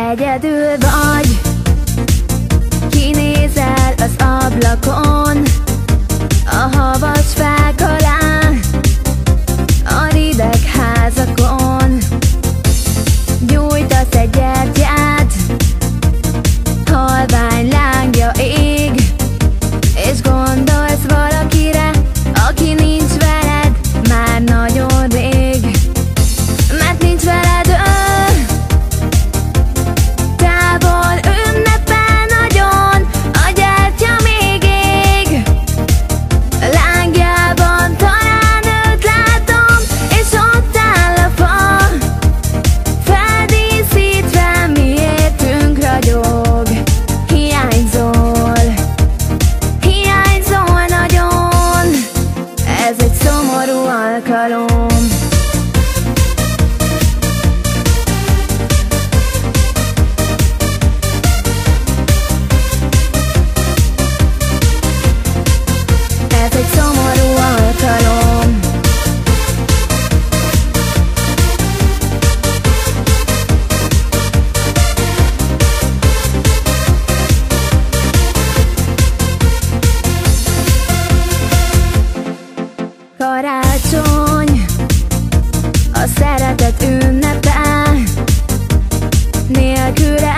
Egyedül vagy, kinézel az ablakon, a havas fák alá, a rideg házakon. Gyújtasz egy gyertyát, halvány lángja ég, és gondolsz valakire, aki nincs veled már nagyon rég. Mert nincs veled ő, távol ünnepel nagyon, a gyertya még ég. Lángjában talán őt látom, és ott áll a fa, feldíszítve miértünk ragyog. Hiányzol, hiányzol nagyon, ez egy szomorú alkalom. Ez egy szomorú alkalom. Karácsony, a szeretet ünnepe, nélküle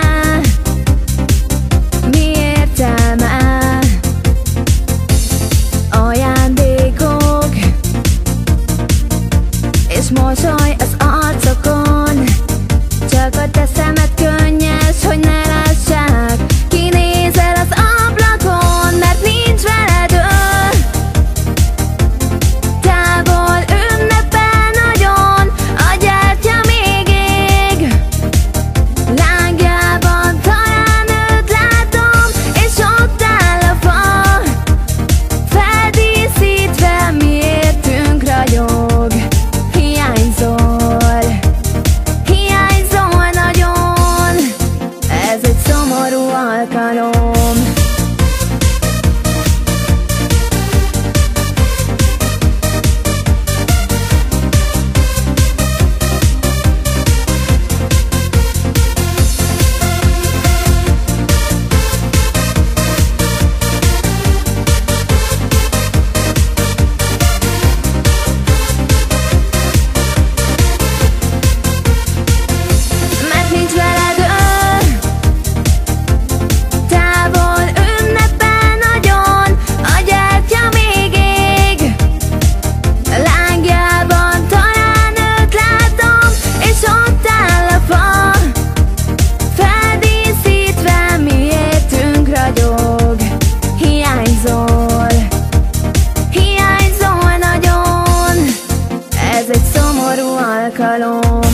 mi értelme? Ajándékok és mosoly az arcokon, csak a te szemed könnyes, hogy ne lássák. Kinézel az ablakon, mert nincs veled ő, távol ünnepel nagyon, a gyertya még ég. Lángjában talán őt látom, és ott áll a fa, feldíszítve miértünk ragyog. Hiányzol, hiányzol nagyon, ez egy szomorú alkalom. Mert nincs veled ő, távol ünnepel nagyon, a gyertya még ég. Lángjában talán őt látom, és ott áll a fa, feldíszítve miértünk ragyog. Hiányzol, hiányzol nagyon, ez egy szomorú alkalom.